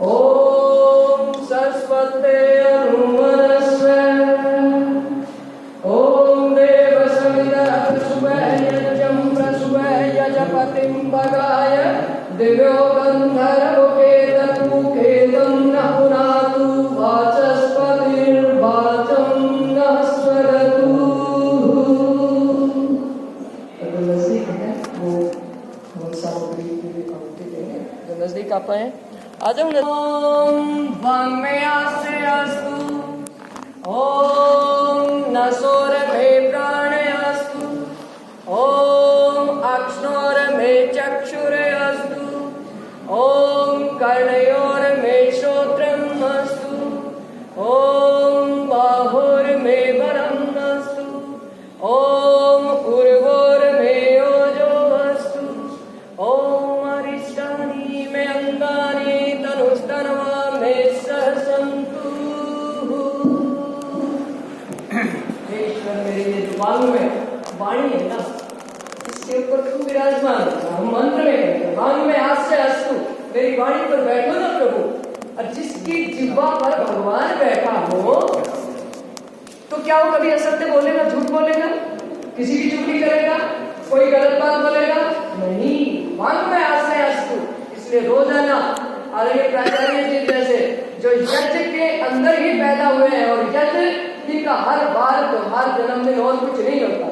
ओम सरस्वते अनुमनस्वे ओम देव सविता प्रसुभयजं प्रसुभयजपतिं भगाय दिव्यो गन्धर्वकेतमुखेदं न पुनातु वाचस्पतिर्वाचं न स्वरतु। नजदीक है वो सामग्री जो नजदीक आप हैं आ जाओ। ओम वाङ्मयास्य अस्तु ओम नसोर मे प्राणे अस्तु ओम अक्ष्णोर मे चक्षुरे अस्तु ओम कर्णयोर मे श्रोत्रम् अस्तु ओम बाहुर मे वरम् अस्तु ओम उर्वोर मे ओजो अस्तु ओम अरिष्टानि मे अंगानि तनुस्तनवा मे सन्तु। ईश्वर मेरी ये जो वाणी है ना, इसके ऊपर तू विराजमान, हम मंत्र में कहते हैं वांग में आश्रय अस्तु, मेरी वाणी पर बैठो ना प्रभु। और जिसकी जिह्वा पर भगवान बैठा हो तो क्या वो कभी असत्य बोलेगा, झूठ बोलेगा, किसी की चुगली करेगा, कोई गलत बात बोलेगा नहीं। वांग में आश्रय अस्तु, इसलिए रोजाना आदरणीय प्राचार्य जी जैसे जो यज्ञ के अंदर ही पैदा हुए हैं और यज्ञ जी का हर बार त्योहार जन्मदिन और कुछ नहीं होता।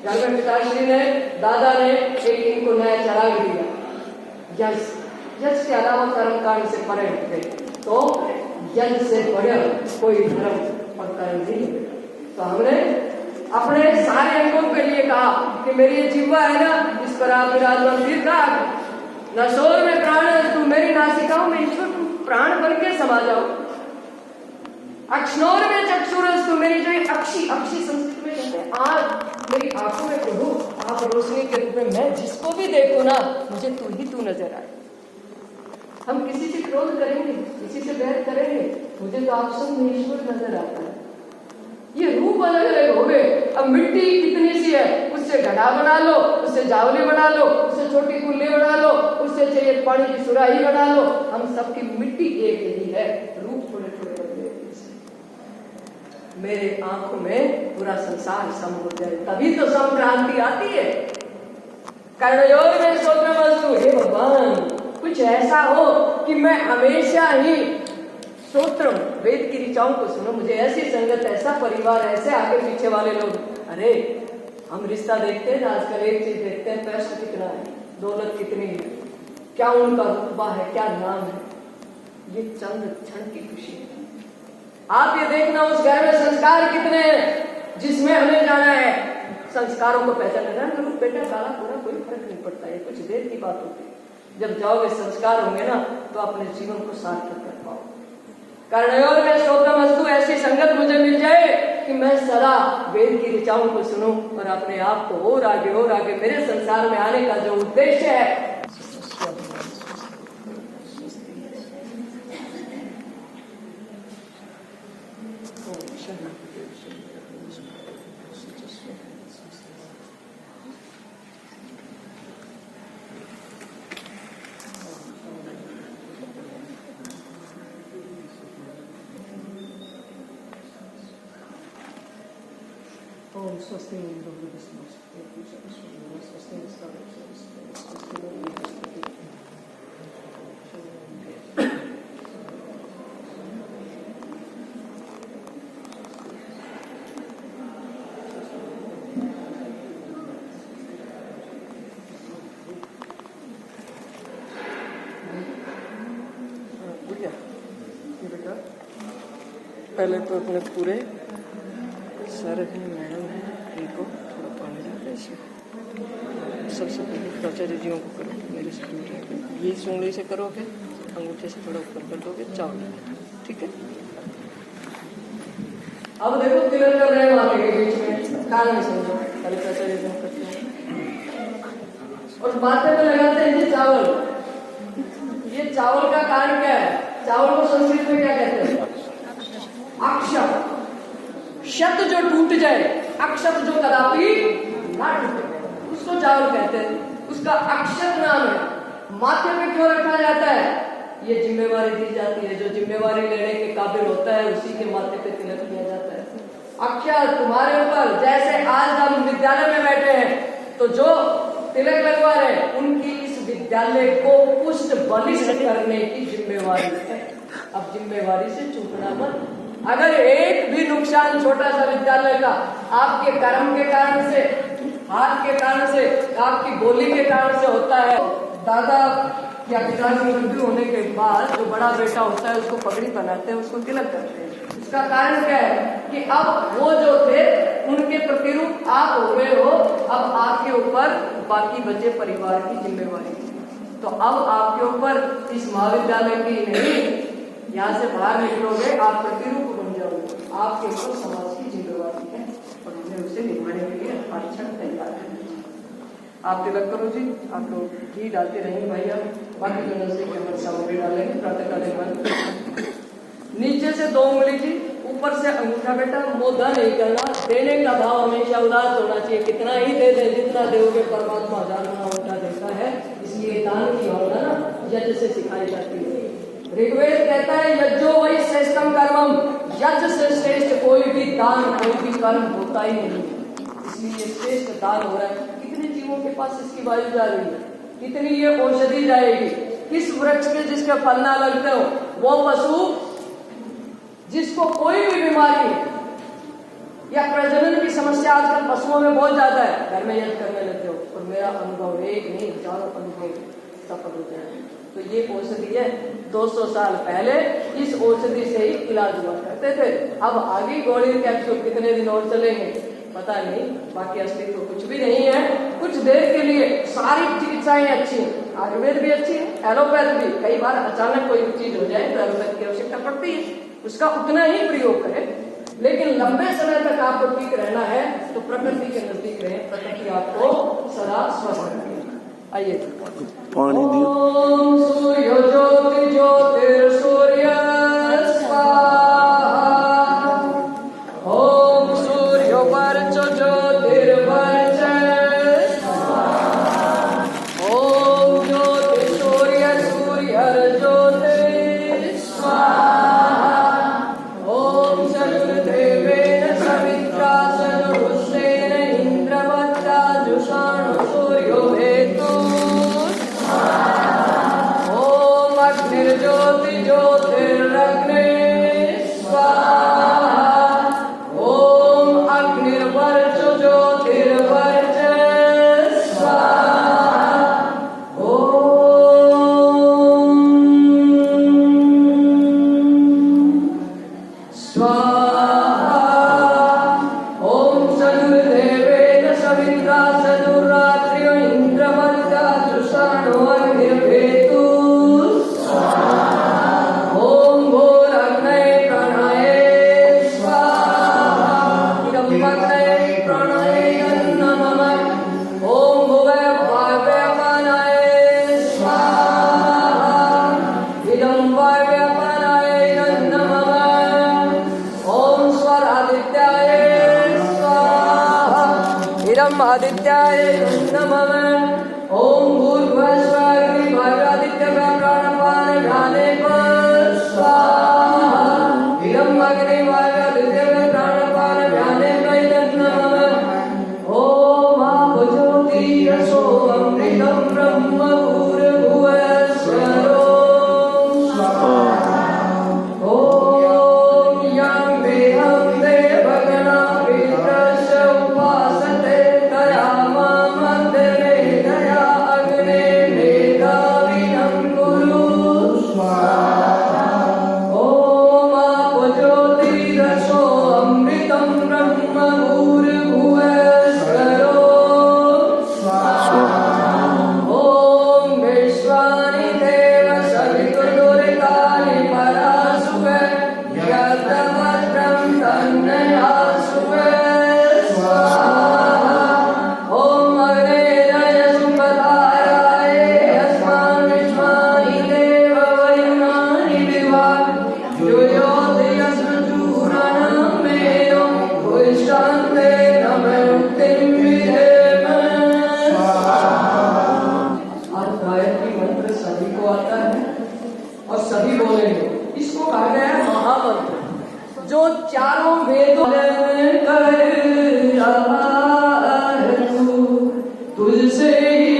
जब पिताश्री ने दादा ने एक इनको नया चराग दिया, यज्ञ के अलावा कर्म कांड से परे थे तो यज्ञ से बड़े कोई धर्म और कर्म नहीं है। तो हमने अपने सारे अंगों के लिए कहा कि मेरी ये जिह्वा है ना, इस पर आप विराजमान दीर्घाग नसोर में प्राण तू, मेरी नासिकाओं में ईश्वर तुम प्राण बन के समा जाओ। अक्ष्णोर में चक्षुरस्तु, मेरी जो अक्षी संस्कृत में कहते हैं आज मेरी आंखों में प्रभु आप रोशनी के रूप में मैं जिसको भी देखूं ना मुझे तू ही तू नजर आए। हम किसी से क्रोध करेंगे, किसी से बैर करेंगे, मुझे तो आप सब में ईश्वर नजर आता है। ये रूप अलग अलग हो गए। अब मिट्टी कितनी सी है, उससे घड़ा बना लो, उससे जावली बना लो, उससे छोटी कुल्ली बना लो, उससे चाहिए पानी की सुराही बना लो, हम सबकी मिट्टी एक ही है, रूप थोड़े थोड़े बदले। मेरे आंखों में पूरा संसार सम हो जाए तभी तो संक्रांति आती है। कर्णयोर में श्रोत्रमस्तु, हे भगवान कुछ ऐसा हो कि मैं हमेशा ही श्रोत्र वेद की ऋचाओं को सुनो, मुझे ऐसी संगत, ऐसा परिवार, ऐसे आगे पीछे वाले लोग। अरे हम रिश्ता देखते हैं आजकल, एक चीज देखते हैं पैसा कितना है, दौलत कितनी है, क्या उनका रुतबा है, क्या नाम है, ये चंद क्षण की खुशी है। आप ये देखना उस घर में संस्कार कितने हैं जिसमें हमें जाना है, संस्कारों को पहचान लेना। बेटा काला पूरा कोई फर्क नहीं पड़ता है, कुछ देर की बात होती है। जब जाओगे संस्कार होंगे ना तो अपने जीवन को सार्थक कर पाओगे। कर्णयोर में श्रोत्रमस्तु, ऐसी संगत मुझे मिल जाए कि मैं सदा वेद की ऋचाओं को सुनूं और अपने आप को और आगे मेरे संसार में आने का जो उद्देश्य है ओम स्वस्ति पहले तो अपने पूरे सर हैं, मैडम है, इनको थोड़ा पानी डाल इसमें। सबसे पहले प्राचार्य जीओं को करो, मेरे से दूर रहोगे, ये सूंडी से करोगे, अंगूठे से थोड़ा ऊपर कर दोगे, चावल, ठीक है। अब देखो तिलक कर रहे हैं वहां के बीच में, कान में समझो, पहले प्राचार्य जीओं करते हैं और माथे पे लगाते हैं ये चावल। ये चावल का कारण क्या है? चावल को संस्कृत में क्या कहते हैं? अक्षर। शत जो टूट जाए, अक्षर जो कदापि ना टूटे, उसको चावल कहते हैं। उसका अक्षर नाम है। माथे पे क्यों रखा जाता है? ये जिम्मेवारी दी जाती है, जो जिम्मेवारी लेने के काबिल होता है उसी के माथे पे तिलक किया जाता है। अक्षर तुम्हारे ऊपर, जैसे आज हम विद्यालय में बैठे हैं तो जो तिलक लगवा रहे हैं उनकी इस विद्यालय को पुष्ट बलिष्ठ करने की जिम्मेवारी है। अब जिम्मेवारी से चूकना मत। अगर एक भी नुकसान छोटा सा विद्यालय का आपके कर्म के कारण से, हाथ के कारण से, आपकी बोली के कारण से होता है, दादा या पिता की मृत्यु होने के बाद जो बड़ा बेटा होता है उसको पगड़ी बनाते हैं, उसको तिलक करते हैं। इसका कारण क्या है कि अब वो जो थे उनके प्रतिरूप आप हो गए हो। अब आपके ऊपर बाकी बचे परिवार की जिम्मेवारी, तो अब आपके ऊपर इस महाविद्यालय की नहीं, यहाँ से बाहर निकलोगे आप प्रतिरूप बन जाओगे, आपके ऊपर समाज की जिम्मेवारी है और हमें उसे निभाने के लिए अच्छा तैयार है। आप तिलक करो जी, आप लोग घी डालते रहेंगे भैया, बाकी जो नजदीक में सामग्री डालेंगे प्रातःकालीन। नीचे से 2 उंगली जी, ऊपर से अंगूठा। बेटा मोदा नहीं करना, देने का भाव हमेशा उदास होना चाहिए। कितना ही दे दे, जितना दोगे परमात्मा 1000 गुना उल्टा देता है, इसलिए दान की भावना ना यज्ञ से सिखाई जाती है। ऋग्वेद कहता है यज्ञो वै श्रेष्ठम कर्मम, यज्ञ से श्रेष्ठ कोई भी दान, कोई भी कर्म होता ही नहीं, इसलिए श्रेष्ठ दान हो रहा है। कितने जीवों के पास इसकी वायु जा रही है, कितनी ये औषधि जाएगी। किस वृक्ष के जिसके फल ना लगते हो, वो पशु जिसको कोई भी बीमारी है या प्रजनन की समस्या आजकल पशुओं में बहुत ज्यादा है, घर में यज्ञ करने लगते हो और मेरा अनुभव एक नहीं हजारों अनुभव सफल होते हैं। तो ये औषधि है, 200 साल पहले इस औषधि से ही इलाज हुआ करते थे। अब आगे गोली कैप्सूल कितने दिन और चलेंगे पता नहीं, बाकी अस्तित्व तो कुछ भी नहीं है। कुछ देर के लिए सारी चिकित्साएं अच्छी हैं, आयुर्वेद भी अच्छी है, एलोपैथ भी। कई बार अचानक कोई चीज हो जाए तो एलोपैथ की आवश्यकता पड़ती है, उसका उतना ही प्रयोग करें। लेकिन लंबे समय तक आपको ठीक रहना है तो प्रकृति के नजदीक रहें, प्रकृति आपको सदा स्वस्थ रखेगी। आइए पानी दियो। ओम सूर्य ज्योति ज्योतिर्सूर्य स्वाहा, ओम सूर्य वर्च ज्योतिर्वर्च स्वाहा, ओम ज्योति सूर्य सूर्यर्ज्योति स्वाहा, ओम चतुर्देवेन सवित्रा सनुरुष्टेन इंद्रवत्ता जुषाणु सूर्यो हेतु ओम अग्निर्ज्योति ज्योतिरग्ने स्वाहा, ओम अग्निर्वर्च ज्योतिर्वर्च स्वाहा, ओम स्वाहा, ओम चतुर्देवेन सवित्रा सनुरात्र्यो इंद्रवत्ता जुषाणो अग्निर्वेतु स्वाहा, ओम भूरग्नये प्रणये स्वाहा, इदं अग्नये प्रणये नमः, ओम भुवः वायव्यपानाय स्वाहा, इदं वायव्यपानाय नमः, ओम स्वरादित्याय स्वाहा, इदं आदित्याय नमः, ओम भूर्भुवस्सुः वायुरादित्यः प्राणपानव्याने स्वाहा, इदं अग्निः वायुरादित्यः प्राणपानव्याने नमः, ओम आप ज्योतिरसो अमृतं ब्रह्म भूर्भुवः स्वरो स्वाहा, ओम यं देहं देवगणा वित्रस्य उपासते तया मामग्ने दया अग्ने और सभी बोलेंगे। इसको कहा गया है महामंत्र, जो चारों वेदों कर रहा है तू, तुझसे ही